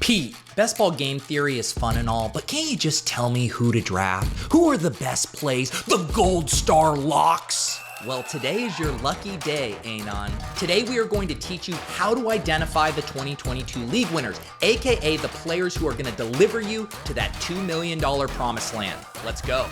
Pete, best ball game theory is fun and all, but can't you just tell me who to draft? Who are the best plays? The gold star locks? Well, today is your lucky day, Anon. Today we are going to teach you how to identify the 2022 league winners, aka the players who are going to deliver you to that $2 million promised land. Let's go.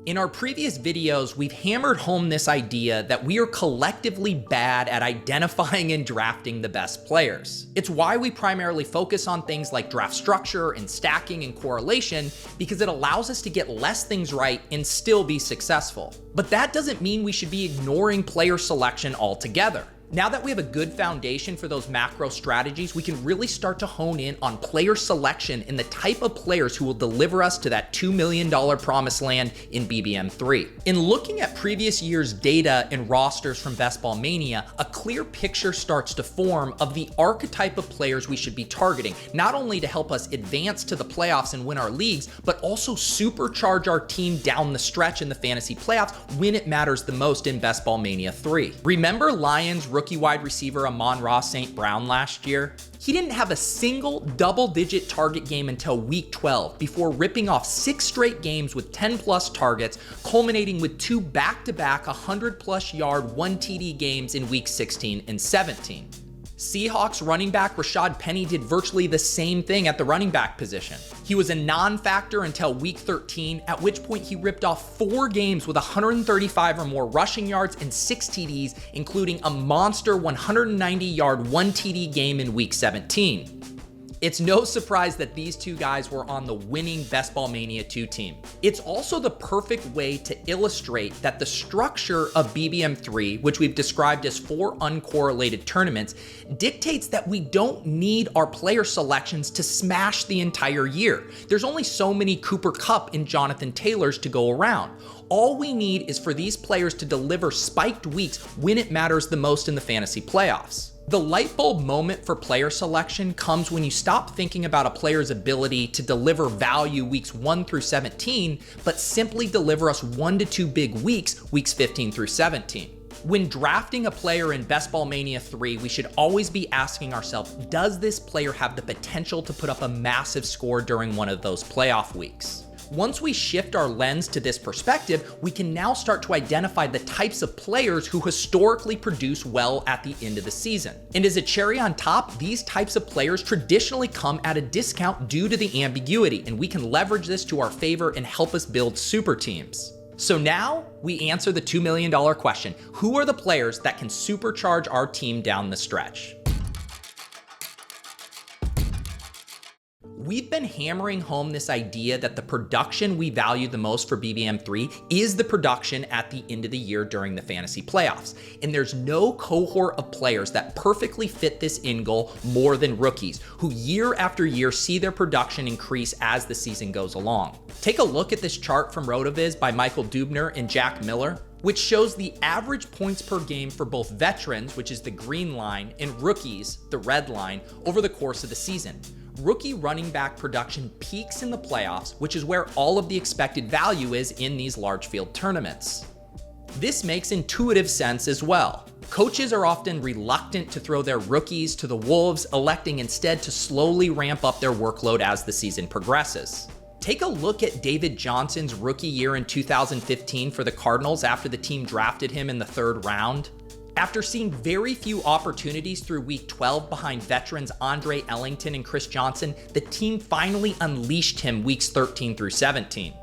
In our previous videos, we've hammered home this idea that we are collectively bad at identifying and drafting the best players. It's why we primarily focus on things like draft structure and stacking and correlation, because it allows us to get less things right and still be successful. But that doesn't mean we should be ignoring player selection altogether. Now that we have a good foundation for those macro strategies, we can really start to hone in on player selection and the type of players who will deliver us to that $2 million promised land in BBM3. In looking at previous year's data and rosters from Best Ball Mania, a clear picture starts to form of the archetype of players we should be targeting, not only to help us advance to the playoffs and win our leagues, but also supercharge our team down the stretch in the fantasy playoffs when it matters the most in Best Ball Mania 3. Remember Lions rookie wide receiver Amon-Ra St. Brown last year? He didn't have a single double-digit target game until week 12 before ripping off 6 straight games with 10+ targets, culminating with 2 back-to-back 100+ yard 1 TD games in week 16 and 17. Seahawks running back Rashad Penny did virtually the same thing at the running back position. He was a non-factor until week 13, at which point he ripped off 4 games with 135 or more rushing yards and 6 TDs, including a monster 190-yard 1 TD game in week 17. It's no surprise that these two guys were on the winning Best Ball Mania 2 team. It's also the perfect way to illustrate that the structure of BBM3, which we've described as 4 uncorrelated tournaments, dictates that we don't need our player selections to smash the entire year. There's only so many Cooper Kupp and Jonathan Taylors to go around. All we need is for these players to deliver spiked weeks when it matters the most in the fantasy playoffs. The light bulb moment for player selection comes when you stop thinking about a player's ability to deliver value weeks 1 through 17, but simply deliver us 1 to 2 big weeks, weeks 15 through 17. When drafting a player in Best Ball Mania 3, we should always be asking ourselves, does this player have the potential to put up a massive score during one of those playoff weeks? Once we shift our lens to this perspective, we can now start to identify the types of players who historically produce well at the end of the season. And as a cherry on top, these types of players traditionally come at a discount due to the ambiguity, and we can leverage this to our favor and help us build super teams. So now we answer the $2 million question. Who are the players that can supercharge our team down the stretch? We've been hammering home this idea that the production we value the most for BBM3 is the production at the end of the year during the fantasy playoffs. And there's no cohort of players that perfectly fit this end goal more than rookies, who year after year see their production increase as the season goes along. Take a look at this chart from RotoViz by Michael Dubner and Jack Miller, which shows the average points per game for both veterans, which is the green line, and rookies, the red line, over the course of the season. Rookie running back production peaks in the playoffs, which is where all of the expected value is in these large field tournaments. This makes intuitive sense as well. Coaches are often reluctant to throw their rookies to the wolves, electing instead to slowly ramp up their workload as the season progresses. Take a look at David Johnson's rookie year in 2015 for the Cardinals after the team drafted him in the 3rd round. After seeing very few opportunities through week 12 behind veterans Andre Ellington and Chris Johnson, the team finally unleashed him weeks 13 through 17.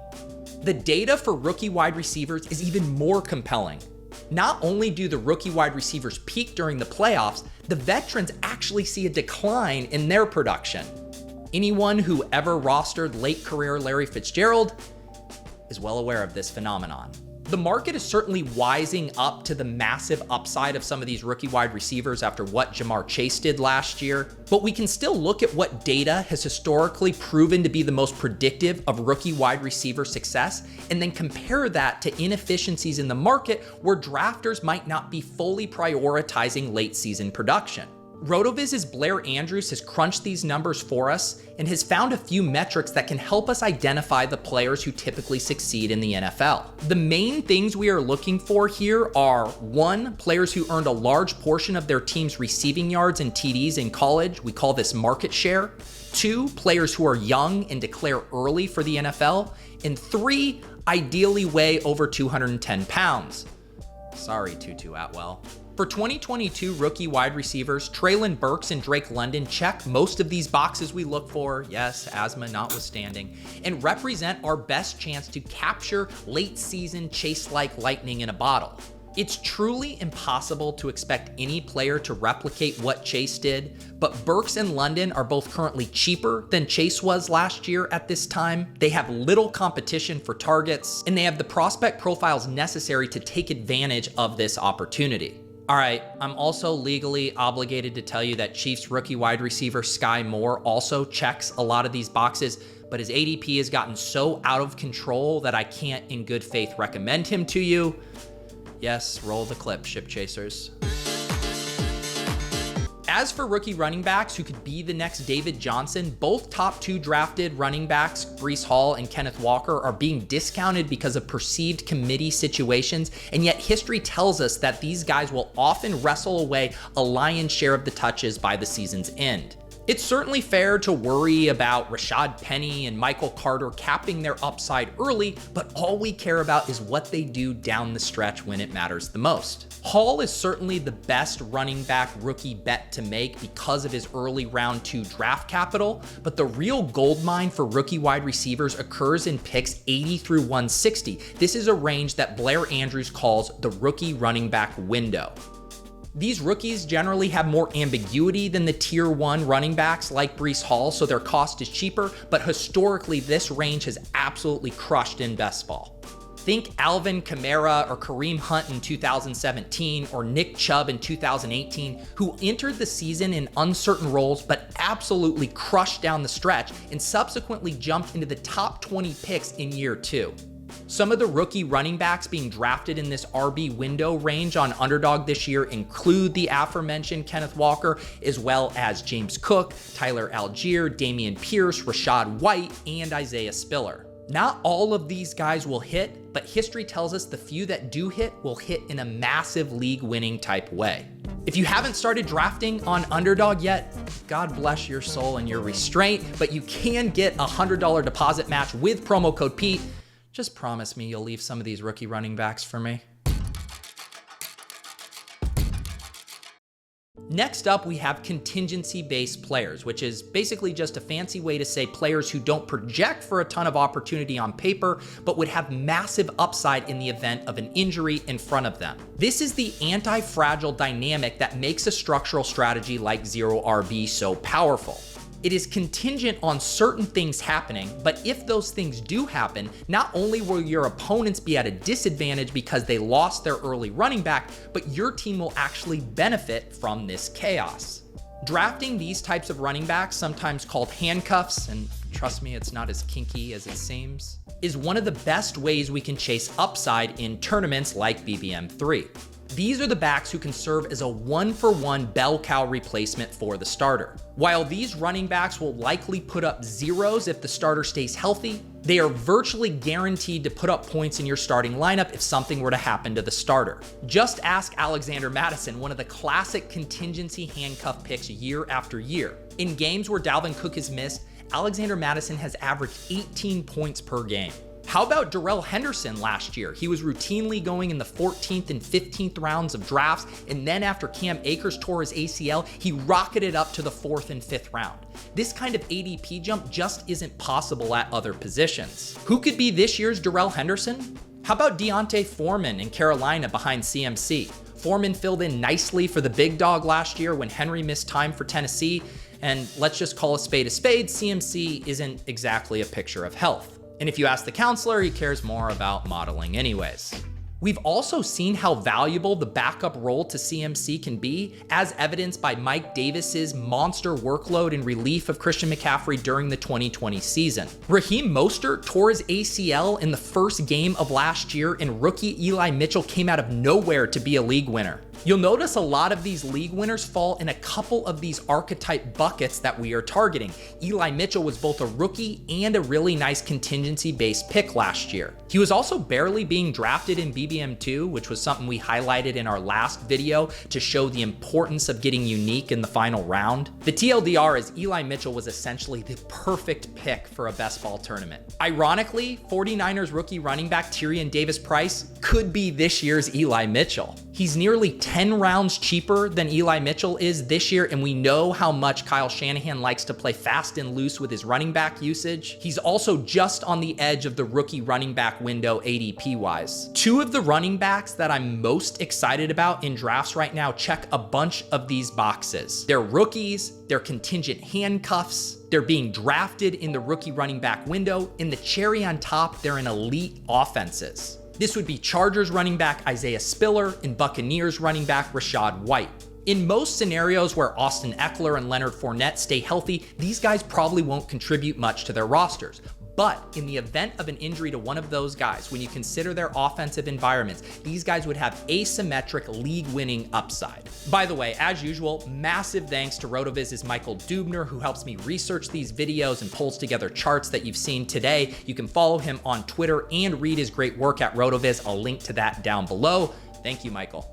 The data for rookie wide receivers is even more compelling. Not only do the rookie wide receivers peak during the playoffs, the veterans actually see a decline in their production. Anyone who ever rostered late career Larry Fitzgerald is well aware of this phenomenon. The market is certainly wising up to the massive upside of some of these rookie wide receivers after what Jamar Chase did last year, but we can still look at what data has historically proven to be the most predictive of rookie wide receiver success, and then compare that to inefficiencies in the market where drafters might not be fully prioritizing late season production. RotoViz's Blair Andrews has crunched these numbers for us and has found a few metrics that can help us identify the players who typically succeed in the NFL. The main things we are looking for here are 1, players who earned a large portion of their team's receiving yards and TDs in college. We call this market share. 2, players who are young and declare early for the NFL. And 3, ideally weigh over 210 pounds. Sorry, Tutu Atwell. For 2022 rookie wide receivers, Treylon Burks and Drake London check most of these boxes we look for, yes, asthma notwithstanding, and represent our best chance to capture late season Chase-like lightning in a bottle. It's truly impossible to expect any player to replicate what Chase did, but Burks and London are both currently cheaper than Chase was last year at this time. They have little competition for targets, and they have the prospect profiles necessary to take advantage of this opportunity. All right, I'm also legally obligated to tell you that Chiefs rookie wide receiver Sky Moore also checks a lot of these boxes, but his ADP has gotten so out of control that I can't in good faith recommend him to you. Yes, roll the clip, ship chasers. As for rookie running backs who could be the next David Johnson, both top 2 drafted running backs, Breece Hall and Kenneth Walker, are being discounted because of perceived committee situations, and yet history tells us that these guys will often wrestle away a lion's share of the touches by the season's end. It's certainly fair to worry about Rashad Penny and Michael Carter capping their upside early, but all we care about is what they do down the stretch when it matters the most. Hall is certainly the best running back rookie bet to make because of his early round 2 draft capital, but the real goldmine for rookie wide receivers occurs in picks 80 through 160. This is a range that Blair Andrews calls the rookie running back window. These rookies generally have more ambiguity than the tier 1 running backs like Breece Hall, so their cost is cheaper, but historically this range has absolutely crushed in best ball. Think Alvin Kamara or Kareem Hunt in 2017 or Nick Chubb in 2018, who entered the season in uncertain roles but absolutely crushed down the stretch and subsequently jumped into the top 20 picks in year 2. Some of the rookie running backs being drafted in this RB window range on Underdog this year include the aforementioned Kenneth Walker, as well as James Cook, Tyler Algier, Dameon Pierce, Rashad White, and Isaiah Spiller. Not all of these guys will hit, but history tells us the few that do hit will hit in a massive league-winning type way. If you haven't started drafting on Underdog yet, God bless your soul and your restraint, but you can get a $100 deposit match with promo code Pete. Just promise me you'll leave some of these rookie running backs for me. Next up, we have contingency-based players, which is basically just a fancy way to say players who don't project for a ton of opportunity on paper, but would have massive upside in the event of an injury in front of them. This is the anti-fragile dynamic that makes a structural strategy like Zero RB so powerful. It is contingent on certain things happening, but if those things do happen, not only will your opponents be at a disadvantage because they lost their early running back, but your team will actually benefit from this chaos. Drafting these types of running backs, sometimes called handcuffs, and trust me, it's not as kinky as it seems, is one of the best ways we can chase upside in tournaments like BBM3. These are the backs who can serve as a one-for-one bell cow replacement for the starter. While these running backs will likely put up zeros if the starter stays healthy, they are virtually guaranteed to put up points in your starting lineup if something were to happen to the starter. Just ask Alexander Mattison, one of the classic contingency handcuff picks year after year. In games where Dalvin Cook has missed, Alexander Mattison has averaged 18 points per game. How about Darrell Henderson last year? He was routinely going in the 14th and 15th rounds of drafts, and then after Cam Akers tore his ACL, he rocketed up to the 4th and 5th round. This kind of ADP jump just isn't possible at other positions. Who could be this year's Darrell Henderson? How about Deontay Foreman in Carolina behind CMC? Foreman filled in nicely for the big dog last year when Henry missed time for Tennessee, and let's just call a spade, CMC isn't exactly a picture of health. And if you ask the counselor, he cares more about modeling anyways. We've also seen how valuable the backup role to CMC can be, as evidenced by Mike Davis's monster workload in relief of Christian McCaffrey during the 2020 season. Raheem Mostert tore his ACL in the first game of last year, and rookie Eli Mitchell came out of nowhere to be a league winner. You'll notice a lot of these league winners fall in a couple of these archetype buckets that we are targeting. Eli Mitchell was both a rookie and a really nice contingency-based pick last year. He was also barely being drafted in BBM2, which was something we highlighted in our last video to show the importance of getting unique in the final round. The TLDR is Eli Mitchell was essentially the perfect pick for a best ball tournament. Ironically, 49ers rookie running back Tyrion Davis-Price could be this year's Eli Mitchell. He's nearly 10 rounds cheaper than Eli Mitchell is this year, and we know how much Kyle Shanahan likes to play fast and loose with his running back usage. He's also just on the edge of the rookie running back window ADP-wise. Two of the running backs that I'm most excited about in drafts right now check a bunch of these boxes. They're rookies, they're contingent handcuffs, they're being drafted in the rookie running back window, and the cherry on top, they're in elite offenses. This would be Chargers running back Isaiah Spiller and Buccaneers running back Rachaad White. In most scenarios where Austin Eckler and Leonard Fournette stay healthy, these guys probably won't contribute much to their rosters. But in the event of an injury to one of those guys, when you consider their offensive environments, these guys would have asymmetric league-winning upside. By the way, as usual, massive thanks to RotoViz's Michael Dubner, who helps me research these videos and pulls together charts that you've seen today. You can follow him on Twitter and read his great work at RotoViz. I'll link to that down below. Thank you, Michael.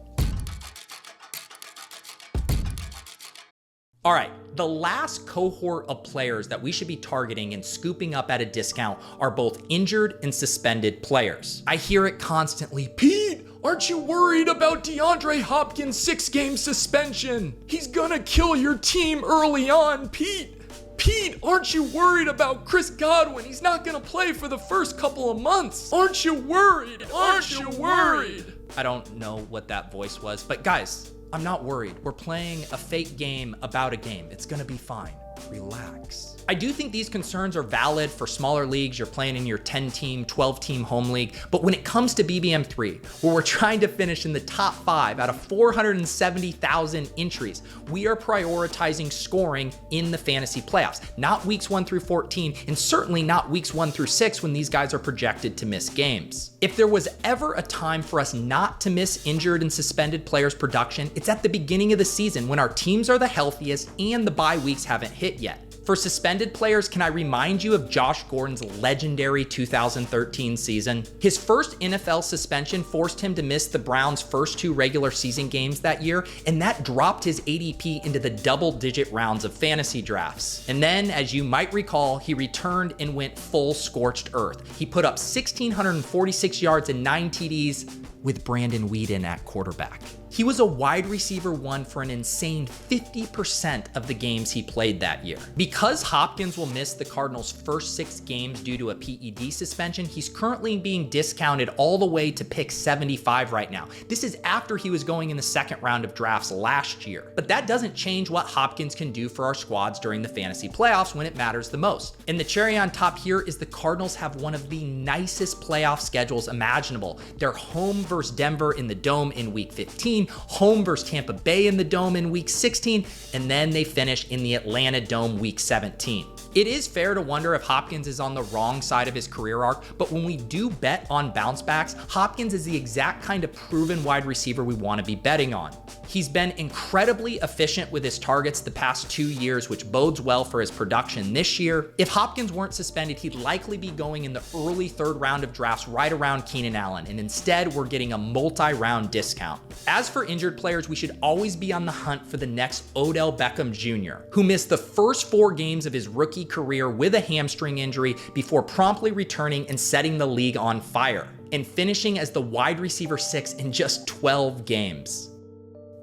All right, the last cohort of players that we should be targeting and scooping up at a discount are both injured and suspended players. I hear it constantly, Pete, aren't you worried about DeAndre Hopkins' 6-game suspension? He's gonna kill your team early on, Pete. Pete, aren't you worried about Chris Godwin? He's not gonna play for the first couple of months. Aren't you worried? Aren't you worried? I don't know what that voice was, but guys, I'm not worried. We're playing a fake game about a game. It's gonna be fine. Relax. I do think these concerns are valid for smaller leagues. You're playing in your 10-team, 12-team home league. But when it comes to BBM3, where we're trying to finish in the top 5 out of 470,000 entries, we are prioritizing scoring in the fantasy playoffs, not weeks 1 through 14, and certainly not weeks 1 through 6 when these guys are projected to miss games. If there was ever a time for us not to miss injured and suspended players' production, it's at the beginning of the season when our teams are the healthiest and the bye weeks haven't hit yet. For suspended players, can I remind you of Josh Gordon's legendary 2013 season? His first NFL suspension forced him to miss the Browns' first 2 regular season games that year, and that dropped his ADP into the double-digit rounds of fantasy drafts. And then, as you might recall, he returned and went full scorched earth. He put up 1,646 yards and 9 TDs with Brandon Weeden at quarterback. He was a wide receiver 1 for an insane 50% of the games he played that year. Because Hopkins will miss the Cardinals' first 6 games due to a PED suspension, he's currently being discounted all the way to pick 75 right now. This is after he was going in the second round of drafts last year. But that doesn't change what Hopkins can do for our squads during the fantasy playoffs when it matters the most. And the cherry on top here is the Cardinals have one of the nicest playoff schedules imaginable. They're home versus Denver in the Dome in week 15, home versus Tampa Bay in the Dome in week 16, and then they finish in the Atlanta Dome week 17. It is fair to wonder if Hopkins is on the wrong side of his career arc, but when we do bet on bounce backs, Hopkins is the exact kind of proven wide receiver we want to be betting on. He's been incredibly efficient with his targets the past 2 years, which bodes well for his production this year. If Hopkins weren't suspended, he'd likely be going in the early 3rd round of drafts right around Keenan Allen, and instead we're getting a multi-round discount. As for injured players, we should always be on the hunt for the next Odell Beckham Jr., who missed the first 4 games of his rookie career with a hamstring injury before promptly returning and setting the league on fire, and finishing as the wide receiver 6 in just 12 games.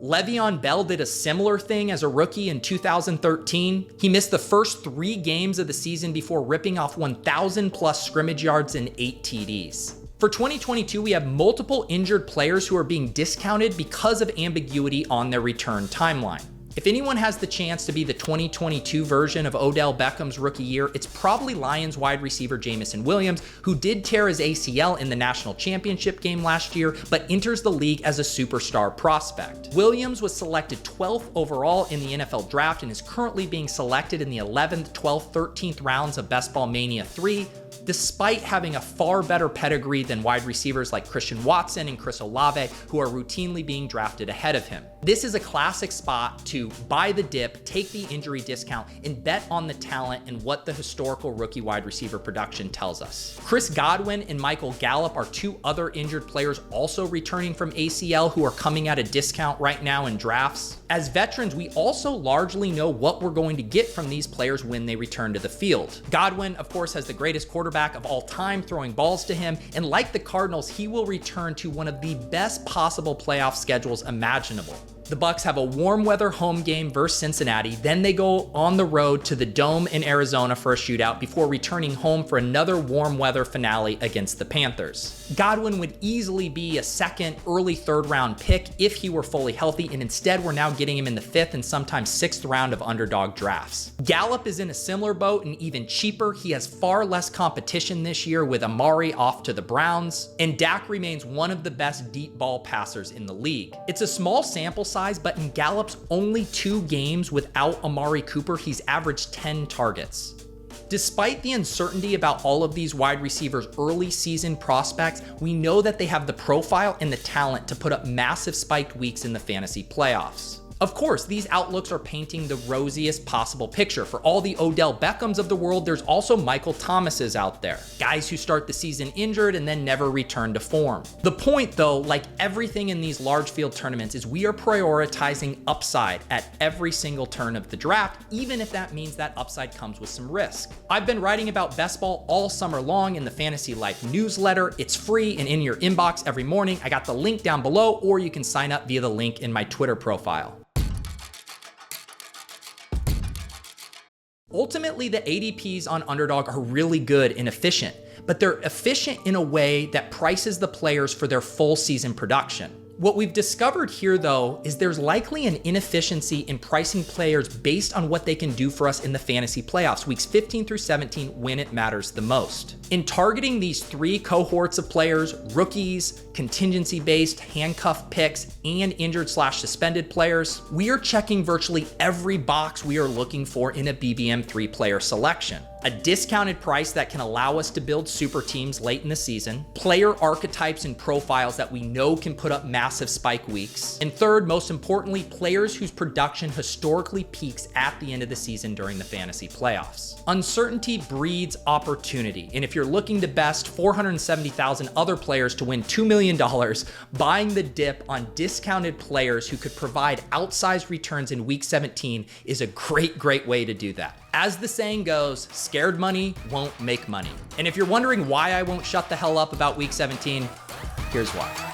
Le'Veon Bell did a similar thing as a rookie in 2013. He missed the first 3 games of the season before ripping off 1,000 plus scrimmage yards and 8 TDs. For 2022, we have multiple injured players who are being discounted because of ambiguity on their return timeline. If anyone has the chance to be the 2022 version of Odell Beckham's rookie year, it's probably Lions wide receiver Jameson Williams, who did tear his ACL in the national championship game last year, but enters the league as a superstar prospect. Williams was selected 12th overall in the NFL draft and is currently being selected in the 11th, 12th, 13th rounds of Best Ball Mania 3, despite having a far better pedigree than wide receivers like Christian Watson and Chris Olave, who are routinely being drafted ahead of him. This is a classic spot to buy the dip, take the injury discount, and bet on the talent and what the historical rookie wide receiver production tells us. Chris Godwin and Michael Gallup are two other injured players also returning from ACL who are coming at a discount right now in drafts. As veterans, we also largely know what we're going to get from these players when they return to the field. Godwin, of course, has the greatest quarterback of all time throwing balls to him, and like the Cardinals, he will return to one of the best possible playoff schedules imaginable. The Bucs have a warm weather home game versus Cincinnati, then they go on the road to the Dome in Arizona for a shootout before returning home for another warm weather finale against the Panthers. Godwin would easily be a second, early third round pick if he were fully healthy, and instead we're now getting him in the 5th and sometimes 6th round of underdog drafts. Gallup is in a similar boat and even cheaper. He has far less competition this year with Amari off to the Browns, and Dak remains one of the best deep ball passers in the league. It's a small sample size, but in Gallup's only 2 games without Amari Cooper, he's averaged 10 targets. Despite the uncertainty about all of these wide receivers' early season prospects, we know that they have the profile and the talent to put up massive spiked weeks in the fantasy playoffs. Of course, these outlooks are painting the rosiest possible picture. For all the Odell Beckhams of the world, there's also Michael Thomases out there. Guys who start the season injured and then never return to form. The point though, like everything in these large field tournaments, is we are prioritizing upside at every single turn of the draft, even if that means that upside comes with some risk. I've been writing about best ball all summer long in the Fantasy Life newsletter. It's free and in your inbox every morning. I got the link down below, or you can sign up via the link in my Twitter profile. Ultimately, the ADPs on Underdog are really good and efficient, but they're efficient in a way that prices the players for their full season production. What we've discovered here, though, is there's likely an inefficiency in pricing players based on what they can do for us in the fantasy playoffs, weeks 15 through 17, when it matters the most. In targeting these 3 cohorts of players, rookies, contingency-based, handcuff picks, and injured/suspended players, we are checking virtually every box we are looking for in a BBM 3-player selection. A discounted price that can allow us to build super teams late in the season, player archetypes and profiles that we know can put up massive spike weeks, and third, most importantly, players whose production historically peaks at the end of the season during the fantasy playoffs. Uncertainty breeds opportunity, and if you're looking to best 470,000 other players to win $2 million, buying the dip on discounted players who could provide outsized returns in week 17 is a great way to do that. As the saying goes, scared money won't make money. And if you're wondering why I won't shut the hell up about week 17, here's why.